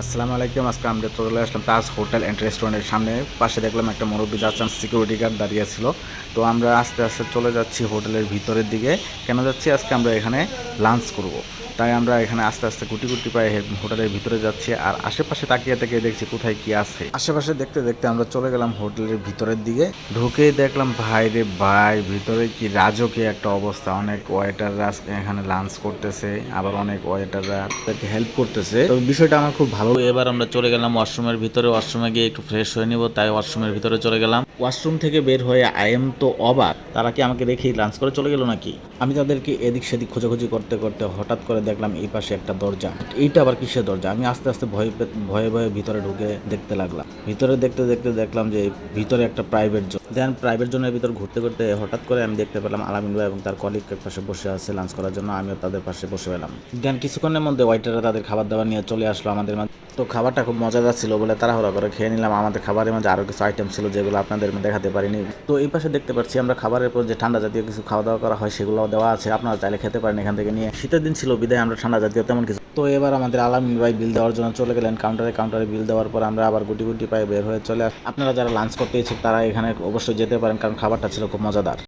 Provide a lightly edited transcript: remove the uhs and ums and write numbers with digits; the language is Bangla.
আসসালামু আলাইকুম। আজকে আমরা চলে আসলাম তাজ হোটেল অ্যান্ড রেস্টুরেন্টের সামনে। পাশে দেখলাম একটা মুরব্বি যাচ্ছেন, সিকিউরিটি গার্ড দাঁড়িয়ে ছিল। তো আমরা আস্তে আস্তে চলে যাচ্ছি হোটেলের ভিতরের দিকে। কেন যাচ্ছি? আজকে আমরা এখানে লাঞ্চ করব। তাই আমরা এখানে আস্তে আস্তে গুটি গুটি পায়ে হোটেলের ভিতরে যাচ্ছি, আর আশেপাশে তাকিয়ে তাকিয়ে দেখছি কোথায় কি আছে। আশেপাশে দেখতে দেখতে আমরা চলে গেলাম হোটেলের ভিতরের দিকে। ঢুকেই দেখলাম ভাই রে ভাই, ভিতরে কি রাজকীয় একটা অবস্থা। অনেক ওয়েটাররা এখানে লাঞ্চ করতেছে, আবার অনেক ওয়েটাররা তাদেরকে হেল্প করতেছে। তো বিষয়টা আমার খুব ভালো। এবার আমরা চলে গেলাম ওয়াশরুমের ভিতরে। ওয়াশরুমে গিয়ে একটু ফ্রেশ হয়ে নিব, তাই ওয়াশরুমের ভিতরে চলে গেলাম। ওয়াশরুম থেকে বের হয়ে আই এম তো অবাক, তারা কি আমাকে রেখেই লাঞ্চ করে চলে গেল নাকি? আমি তাদেরকে এদিক সেদিক খোঁজাখুঁজি করতে করতে হঠাৎ করে দেখলাম এই পাশে একটা দরজা। এইটা আবার কিসের দরজা? আমি আস্তে আস্তে ভয়ে ভয়ে ভিতরে ঢুকে দেখতে লাগলাম। ভিতরে দেখতে দেখতে দেখলাম যে ভিতরে একটা প্রাইভেট জোন। দেন প্রাইভেট জোনের ভিতর ঘুরতে ঘুরতে হঠাৎ করে আমি দেখতে পেলাম আলামিন ভাই এবং তার কলিগের পাশে বসে আছে লাঞ্চ করার জন্য। আমিও তাদের পাশে বসে পেলাম। দেন কিছুক্ষণের মধ্যে ওয়েটাররা তাদের খাবার দাবার নিয়ে চলে আসলো আমাদের মাঝে। তো খাবারটা খুব মজাদার ছিল বলে তাড়াহুড়া করে খেয়ে নিলাম। আমাদের খাবারের মাঝে আরও কিছু আইটেম ছিল যেগুলো আপনাদের দেখাতে পারিনি। তো এই পাশে দেখতে পাচ্ছি আমরা খাবারের পর যে ঠান্ডা জাতীয় কিছু খাওয়া দাওয়া করা হয় সেগুলোও দেওয়া আছে, আপনারা চাইলে খেতে পারেন এখান থেকে নিয়ে। শীতের দিন ছিল বিদায় আমরা ঠান্ডা জাতীয় তেমন কিছু। তো এবার আমাদের আলামিন ভাই বিল দেওয়ার জন্য চলে গেলেন কাউন্টারে বিল দেওয়ার পর আমরা আবার গুটি গুটি পায়ে বের হয়ে চলে আপনারা যারা লাঞ্চ করতে ইচ্ছুক তারা এখানে অবশ্যই যেতে পারেন, কারণ খাবারটা ছিল খুব মজাদার।